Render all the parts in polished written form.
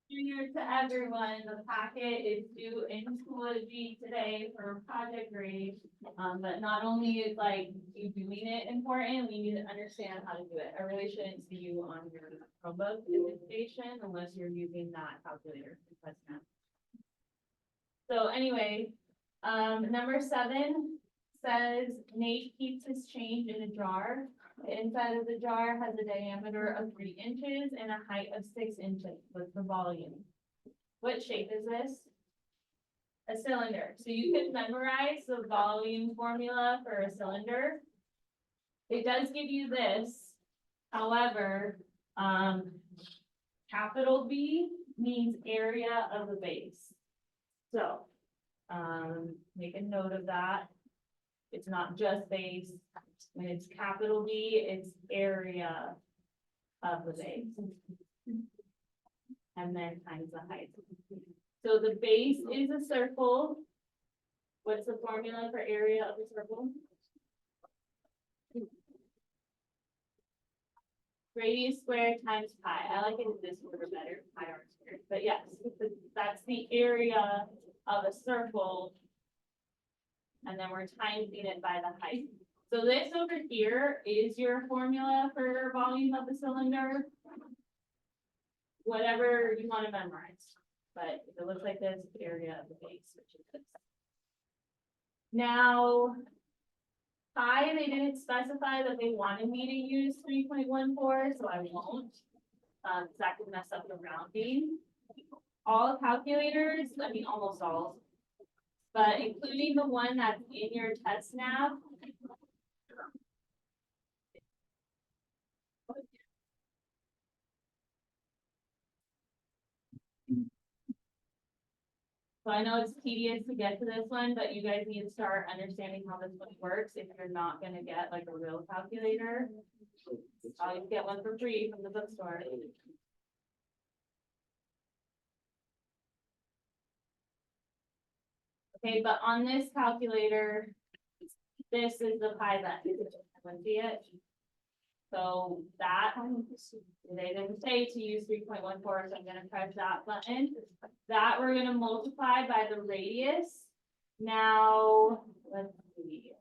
Junior to everyone, the packet is due in Schoology today for project grade. But not only is like you doing it important, we need to understand how to do it. I really shouldn't see you on your Chromebook in this station unless you're using that calculator. So anyway, number 7 says Nate keeps his change in a jar. The inside of the jar has a diameter of 3 inches and a height of 6 inches with the volume. What shape is this? A cylinder. So you can memorize the volume formula for a cylinder. It does give you this. However, capital B means area of the base. So, make a note of that. It's not just base. When it's capital B, it's area of the base. And then times the height. So the base is a circle. What's the formula for area of the circle? Radius squared times pi. I like it in this order better, pi r squared. But yes, that's the area of a circle. And then we're timesing it by the height. So this over here is your formula for volume of the cylinder. Whatever you want to memorize. But if it looks like this, area of the base, which is this. Now, pi, they didn't specify that they wanted me to use 3.14, so I won't. That could mess up the rounding. All calculators, I mean almost all, but including the one that's in your test nav. So I know it's tedious to get to this one, but you guys need to start understanding how this one works if you're not gonna get like a real calculator. You get one for free from the bookstore. Okay, but on this calculator, this is the pi that everyone see it. So that, they didn't say to use 3.14, so I'm gonna press that button. That we're gonna multiply by the radius. Now, let's see.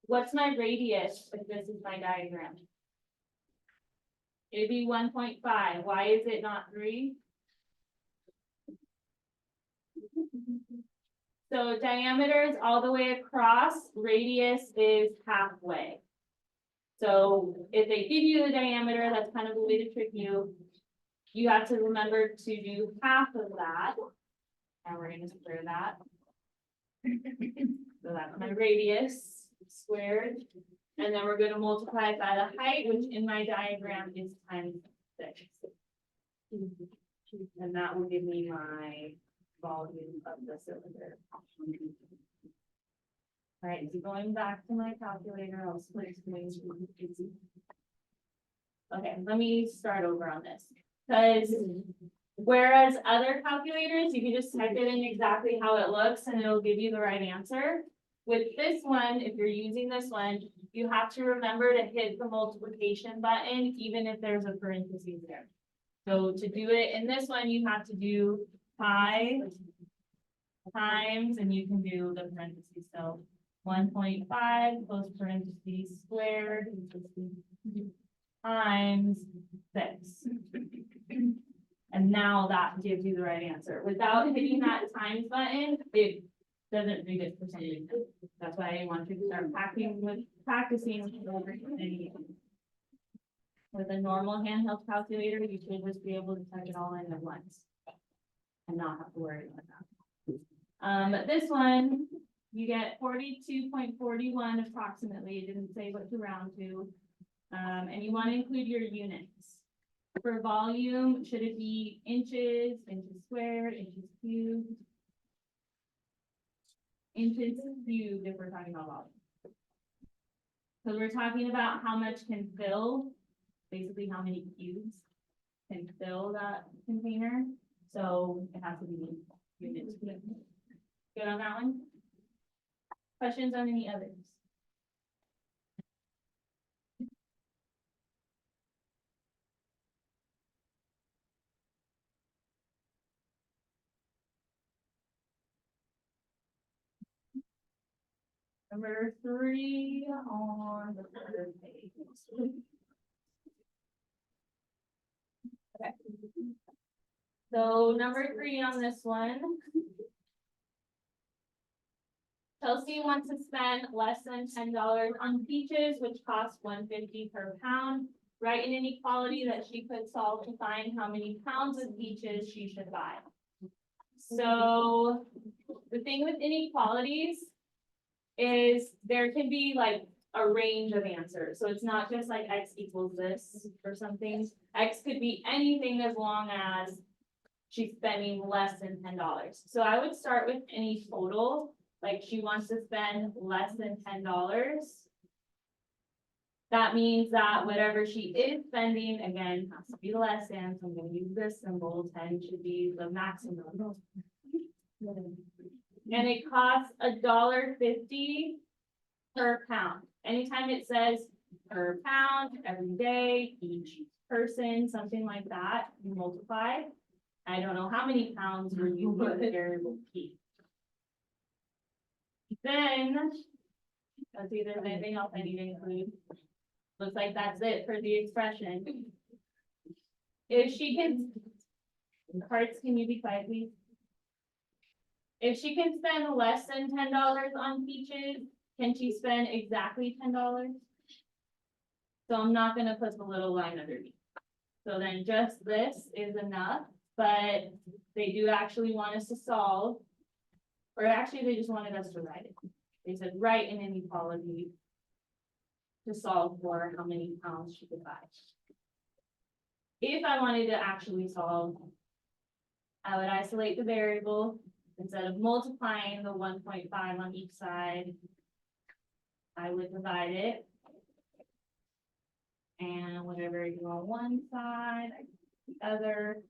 What's my radius if this is my diagram? It'd be 1.5. Why is it not 3? So diameter is all the way across, radius is halfway. So if they give you the diameter, that's kind of a way to trick you. You have to remember to do half of that. And we're going to square that. So that's my radius squared. And then we're going to multiply it by the height, which in my diagram is times 6. And that will give me my volume of the cylinder. All right, so going back to my calculator, I'll split screen. Okay, let me start over on this. Because whereas other calculators, you can just type it in exactly how it looks and it'll give you the right answer. With this one, if you're using this one, you have to remember to hit the multiplication button, even if there's a parentheses there. So to do it in this one, you have to do pi times, and you can do the parentheses. So 1.5 close parentheses squared times 6. And now that gives you the right answer. Without hitting that times button, it doesn't read it for some reason. That's why I want you to start practicing with a normal handheld calculator. You should just be able to type it all in at once and not have to worry about that. But this one, you get 42.41 approximately. It didn't say what to round to. And you want to include your units. For volume, should it be inches, inches squared, inches cubed? Inches cubed if we're talking about volume. So we're talking about how much can fill, basically how many cubes can fill that container. So it has to be units. Good on that one? Questions on any others? Number 3 on the third page. Okay. So number 3 on this one. Chelsea wants to spend less than $10 on peaches, which cost $1.50 per pound. Write an inequality that she could solve to find how many pounds of peaches she should buy. So the thing with inequalities is there can be like a range of answers. So it's not just like X equals this or something. X could be anything as long as she's spending less than $10. So I would start with any total, like she wants to spend less than $10. That means that whatever she is spending, again, has to be less than, so I'm gonna use this symbol, 10 should be the maximum. And it costs $1.50 per pound. Anytime it says per pound, every day, each person, something like that, you multiply. I don't know how many pounds were you put the variable P. Then, let's see if there's anything else I need to include. Looks like that's it for the expression. If she can, Hearts, can you be quiet, please? If she can spend less than $10 on peaches, can she spend exactly $10? So I'm not gonna put the little line underneath. So then just this is enough, but they do actually want us to solve. Or actually, they just wanted us to write it. They said, write an inequality to solve for how many pounds she could buy. If I wanted to actually solve, I would isolate the variable. Instead of multiplying the 1.5 on each side, I would divide it. And whatever you on one side, the other.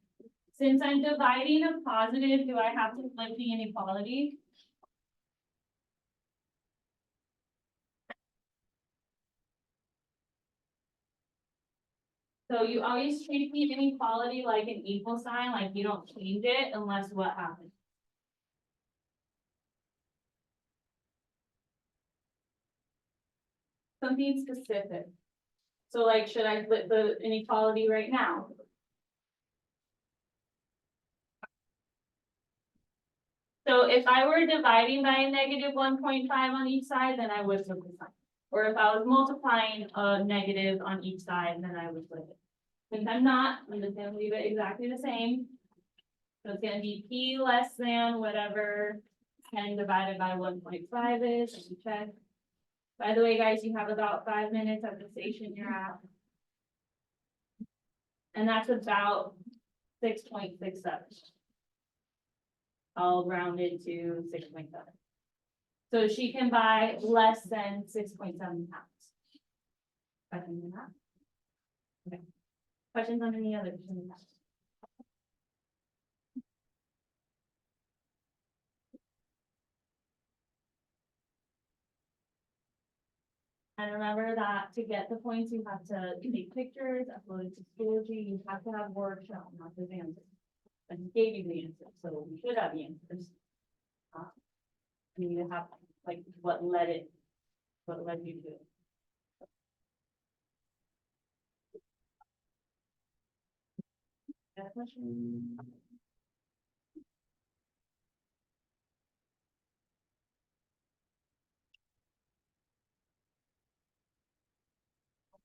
Since I'm dividing a positive, do I have to flip the inequality? So you always treat the inequality like an equal sign, like you don't change it unless what happens? Something specific. So like, should I flip the inequality right now? So if I were dividing by a negative 1.5 on each side, then I would flip the sign. Or if I was multiplying a negative on each side, then I would flip it. Since I'm not, I'm just gonna leave it exactly the same. So it's gonna be P less than whatever 10 divided by 1.5 is, and you check. By the way, guys, you have about 5 minutes at the station you're at. And that's about 6.67. All rounded to 6.7. So she can buy less than 6.7 pounds. Questions on that? Okay. Questions on any other? And remember that to get the points, you have to take pictures, upload it to Schoology, you have to have workshop, not just answers. I just gave you the answers, so we should have the answers. You need to have like what led you to it. Got a question?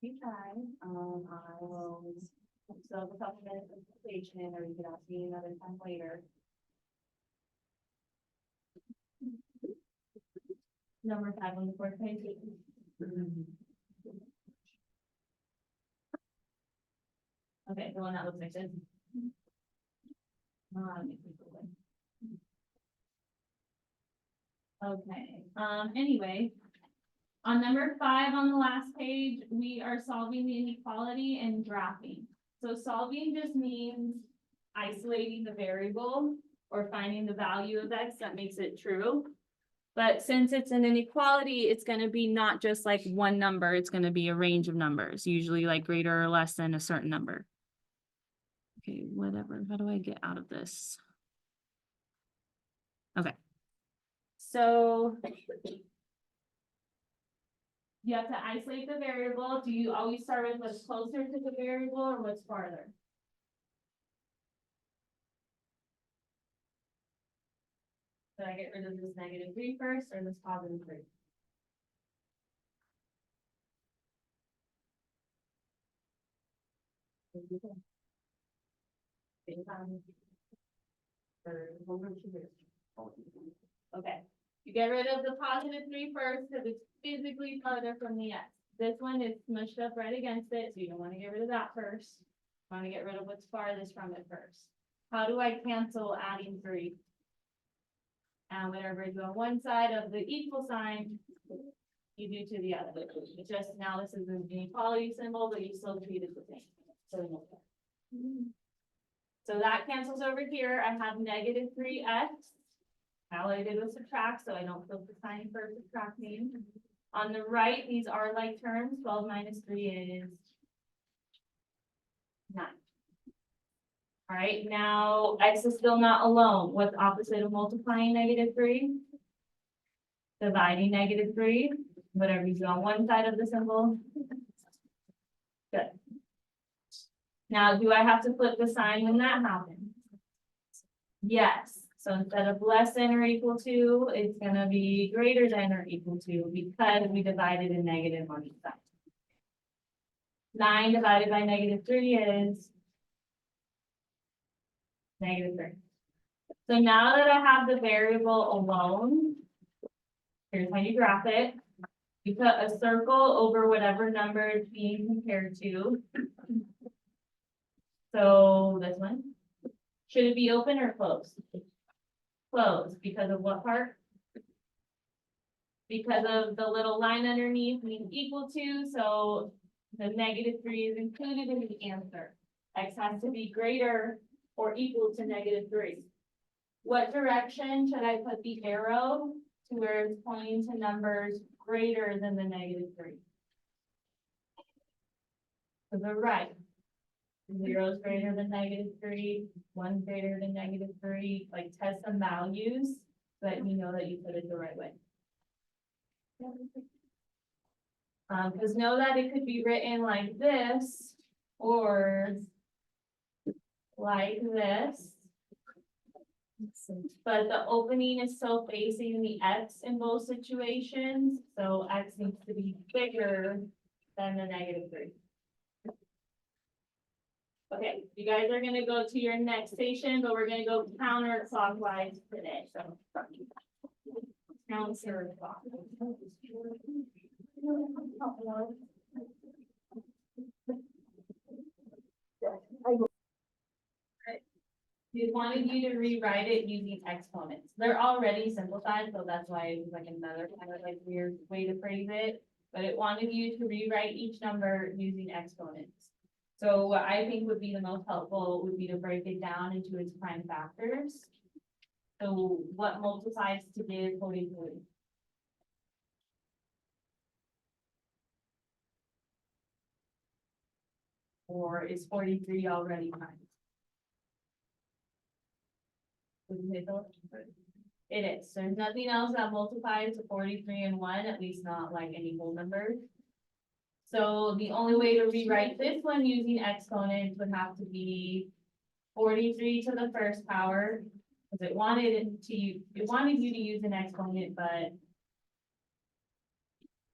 You try, I will, so a couple minutes of completion, or you can ask me another time later. Number 5 on the 4th page. Okay, the one that looks like this. Okay, anyway. On number 5 on the last page, we are solving the inequality and graphing. So solving just means isolating the variable or finding the value of X that makes it true. But since it's an inequality, it's going to be not just like one number, it's going to be a range of numbers, usually like greater or less than a certain number. Okay, whatever. How do I get out of this? Okay. So You have to isolate the variable. Do you always start with what's closer to the variable or what's farther? Should I get rid of this -3 first or this +3? Okay, you get rid of the +3 first because it's physically farther from the x. This one is smushed up right against it, so you don't want to get rid of that first. You want to get rid of what's farthest from it first. How do I cancel adding 3? And whatever is on one side of the equal sign, you do to the other. It's just now this is an inequality symbol, but you still treat it the same. So that cancels over here. I have -3x. All I did was subtract, so I don't flip the sign for subtracting. On the right, these are like terms. 12 minus 3 is 9. All right, now x is still not alone. What's opposite of multiplying -3? Dividing -3, whatever you do on one side of the symbol. Good. Now, do I have to flip the sign when that happens? Yes. So instead of less than or equal to, it's gonna be greater than or equal to because we divided a negative on each side. 9 divided by -3 is -3. So now that I have the variable alone, here's how you graph it. You put a circle over whatever number it's being compared to. So this one, should it be open or closed? Closed, because of what part? Because of the little line underneath means equal to, so the -3 is included in the answer. X has to be greater or equal to -3. What direction should I put the arrow to where it's pointing to numbers greater than the -3? To the right. 0 is greater than -3, 1 greater than -3, like test some values, so that you know that you put it the right way. Because know that it could be written like this, or like this. But the opening is still facing the x in both situations, so x needs to be bigger than the -3. Okay, you guys are gonna go to your next station, but we're gonna go counterclockwise today, so. Counterclockwise. We wanted you to rewrite it using exponents. They're already simplified, so that's why it was like another kind of like weird way to phrase it. But it wanted you to rewrite each number using exponents. So what I think would be the most helpful would be to break it down into its prime factors. So what multiplies to give 43? Or is 43 already prime? It is. There's nothing else that multiplies to 43 and 1, at least not like any whole numbers. So the only way to rewrite this one using exponents would have to be 43 to the first power, because it wanted you to use an exponent, but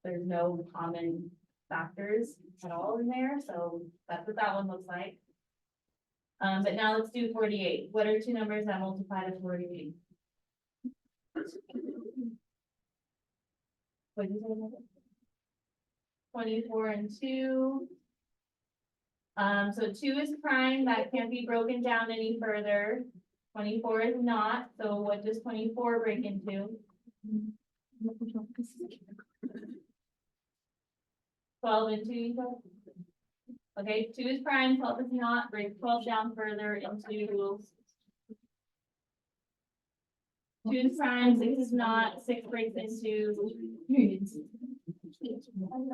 there's no common factors at all in there, so that's what that one looks like. But now let's do 48. What are two numbers that multiply to 48? What did you say? 24 and 2. So 2 is prime, that can't be broken down any further. 24 is not, so what does 24 break into? 12 and 2, you said? Okay, 2 is prime, 12 is not, break 12 down further into 2 is prime, 6 is not, 6 breaks into.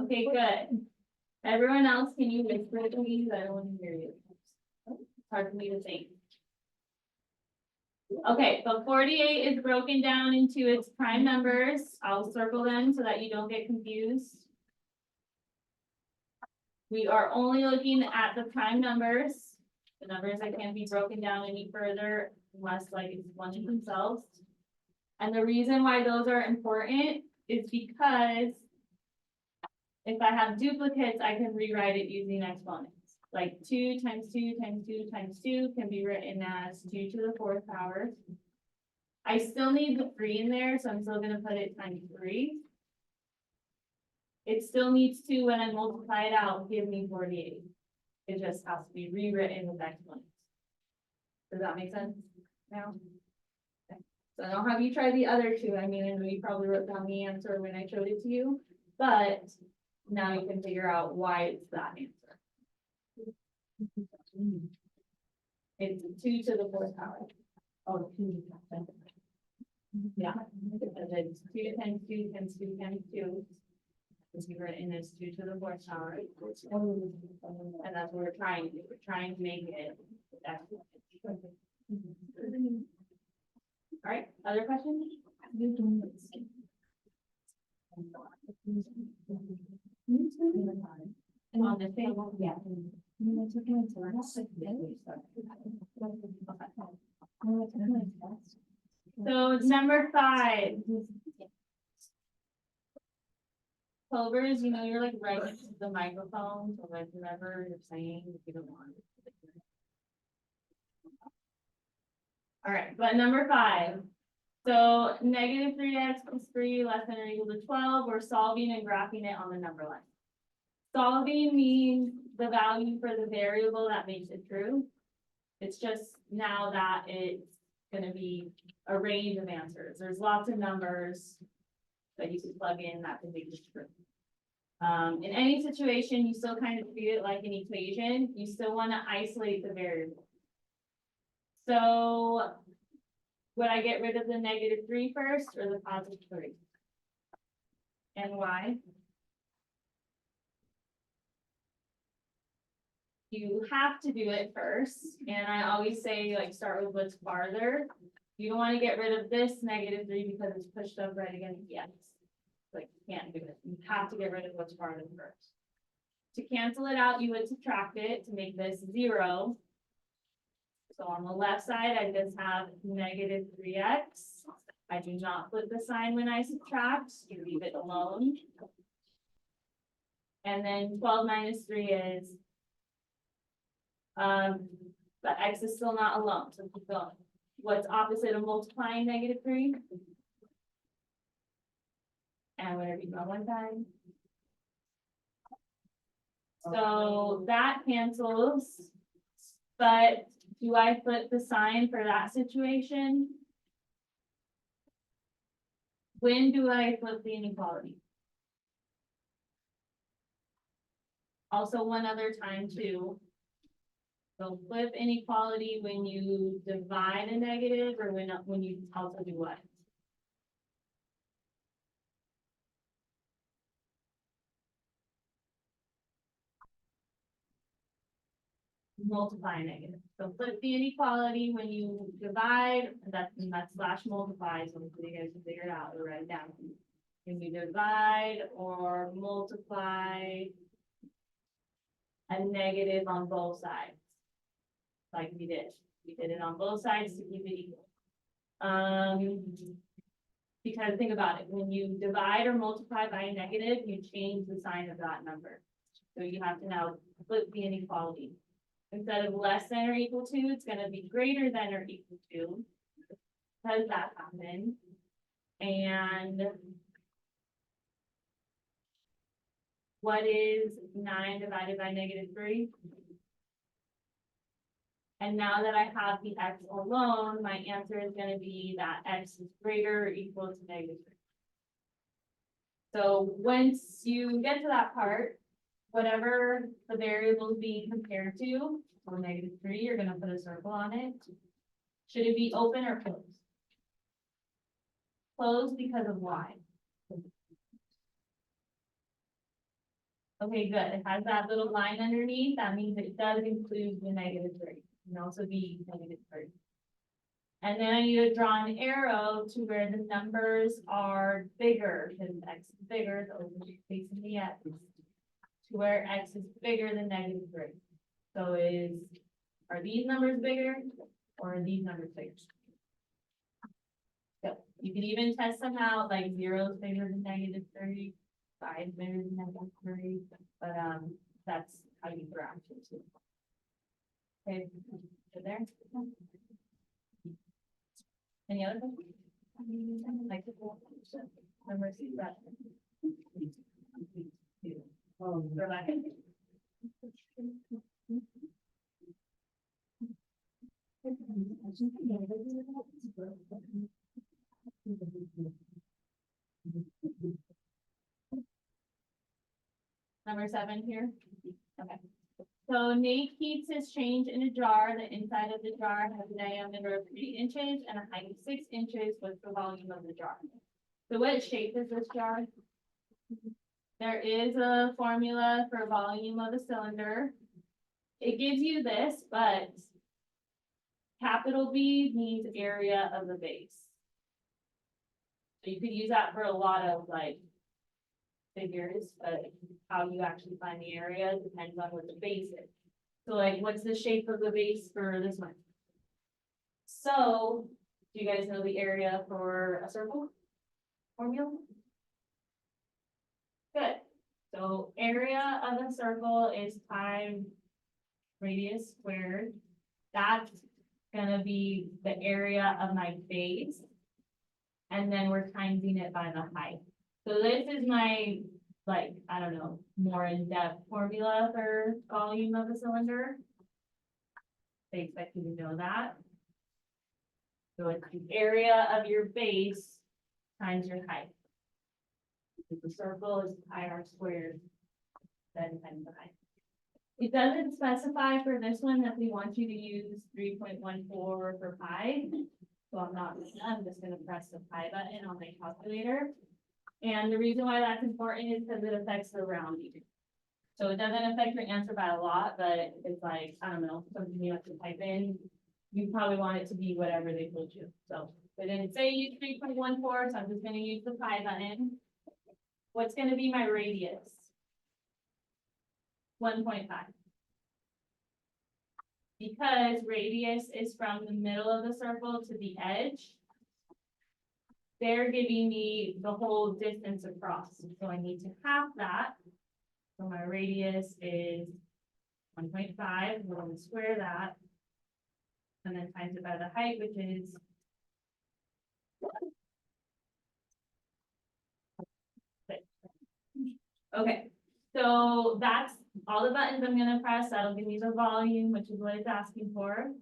Okay, good. Everyone else, can you whisper to me? I don't want to hear you. It's hard for me to think. Okay, so 48 is broken down into its prime numbers. I'll circle them so that you don't get confused. We are only looking at the prime numbers, the numbers that can't be broken down any further unless like it's one in themselves. And the reason why those are important is because if I have duplicates, I can rewrite it using exponents. Like 2 times 2 times 2 times 2 can be written as 2 to the 4th power. I still need the 3 in there, so I'm still gonna put it times 3. It still needs to, when I multiply it out, give me 48. It just has to be rewritten with exponents. Does that make sense now? Okay. So I don't have you try the other two. I mean, I know you probably wrote down the answer when I showed it to you, but now you can figure out why it's that answer. It's 2 to the 4th power. Oh, 2. Yeah. Because it's 2 times 2 times 2 times 2. It's written as 2 to the 4th power. And that's what we're trying to do. We're trying to make it. All right, other questions? On the thing? Yeah. So number 5. Clovers, you know, you're like right next to the microphone, so like whatever you're saying, if you don't want it. All right, but number 5. So negative 3x plus 3 less than or equal to 12, we're solving and graphing it on the number line. Solving means the value for the variable that makes it true. It's just now that it's gonna be a range of answers. There's lots of numbers that you can plug in that can make it true. In any situation, you still kind of treat it like an equation. You still want to isolate the variable. So would I get rid of the negative 3 first or the positive 3? And why? You have to do it first. And I always say, like, start with what's farther. You don't want to get rid of this negative 3 because it's pushed up right against the x. Like, you can't do it. You have to get rid of what's farther first. To cancel it out, you would subtract it to make this 0. So on the left side, I just have negative 3x. I do not flip the sign when I subtract, you leave it alone. And then 12 minus 3 is, but x is still not alone, so keep going. What's opposite of multiplying negative 3? And whatever you go one side. So that cancels, but do I flip the sign for that situation? When do I flip the inequality? Also, one other time too. So flip inequality when you divide a negative or when you also do what? Multiply a negative. So flip the inequality when you divide, that's slash multiply, so you guys can figure it out or write it down. When you divide or multiply a negative on both sides. Like we did. We did it on both sides to keep it equal. Because think about it, when you divide or multiply by a negative, you change the sign of that number. So you have to now flip the inequality. Instead of less than or equal to, it's gonna be greater than or equal to. Because that happened. And what is 9 divided by negative 3? And now that I have the x alone, my answer is gonna be that x is greater or equal to negative 3. So once you get to that part, whatever the variable is being compared to, or negative 3, you're gonna put a circle on it. Should it be open or closed? Closed because of why? Okay, good. It has that little line underneath. That means it does include the negative 3. It can also be negative 3. And then I need to draw an arrow to where the numbers are bigger, because x is bigger, so it's facing the x. to where X is bigger than -3. So are these numbers bigger or are these numbers bigger? So you can even test them out, like 0 is bigger than -3, 5 is bigger than -3, but that's how you interact with it. Okay, good there. Any other questions? Like, number C, that. Rebecca? Number 7 here. Okay. So Nate keeps his change in a jar. The inside of the jar has a diameter of 3 inches and a height of 6 inches with the volume of the jar. So what shape is this jar? There is a formula for volume of a cylinder. It gives you this, but capital B means area of the base. So you could use that for a lot of like figures, but how you actually find the area depends on what the base is. So like, what's the shape of the base for this one? So, do you guys know the area for a circle formula? Good. So area of a circle is pi radius squared. That's gonna be the area of my base. And then we're timesing it by the height. So this is my, like, I don't know, more in-depth formula for volume of a cylinder. They expect you to know that. So it's the area of your base times your height. If the circle is pi r squared, then times the height. It doesn't specify for this one that we want you to use 3.14 for pi. So I'm just gonna press the pi button on my calculator. And the reason why that's important is because it affects the rounding. So it doesn't affect your answer by a lot, but it's like, I don't know, something you have to type in. You probably want it to be whatever they told you. So they didn't say use 3.14, so I'm just gonna use the pi button. What's gonna be my radius? 1.5. Because radius is from the middle of the circle to the edge. They're giving me the whole distance across, so I need to half that. So my radius is 1.5, we're going to square that. And then times it by the height, which is okay, so that's all the buttons I'm gonna press. That'll give me the volume, which is what it's asking for.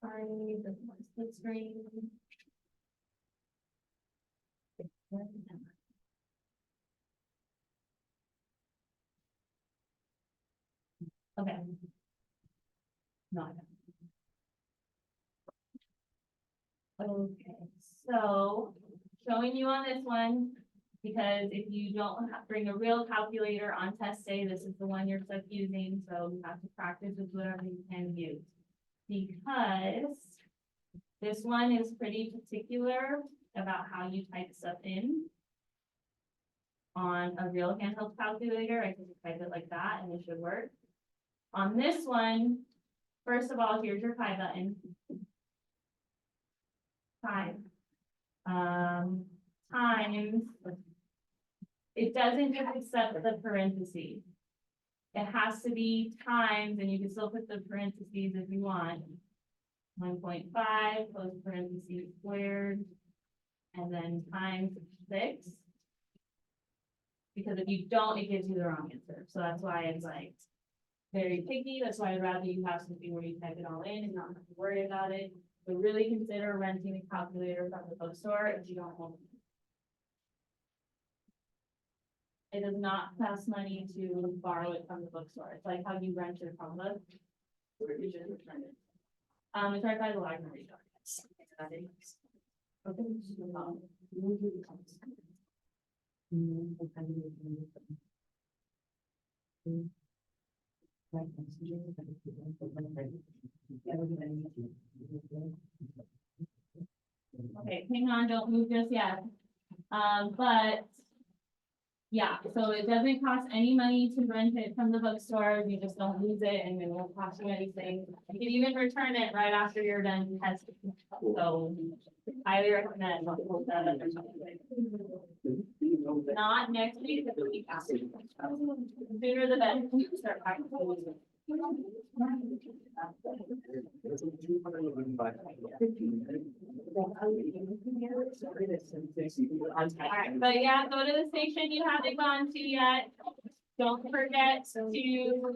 Sorry, this one split screen. Okay. No. Okay, so showing you on this one, because if you don't bring a real calculator on test day, this is the one you're stuck using, so you have to practice with whatever you can use. Because this one is pretty particular about how you type stuff in. On a real handheld calculator, I can just type it like that and it should work. On this one, first of all, here's your pi button. Time. Times. It doesn't just accept the parentheses. It has to be times, and you can still put the parentheses if you want. 1.5 close parentheses squared, and then times 6. Because if you don't, it gives you the wrong answer. So that's why it's like very picky. That's why I'd rather you have something where you type it all in and not have to worry about it. But really consider renting a calculator from the bookstore if you don't want it. It does not cost money to borrow it from the bookstore. It's like how you rent your Chromebook. It's right by the library. Okay, hang on, don't move just yet. But Yeah, so it doesn't cost any money to rent it from the bookstore, you just don't lose it and it won't cost you anything. You can even return it right after you're done testing, so highly recommend. Not next week, but the week after. Sooner the better. Start practicing. Alright, but yeah, go to the station you haven't gone to yet. Don't forget to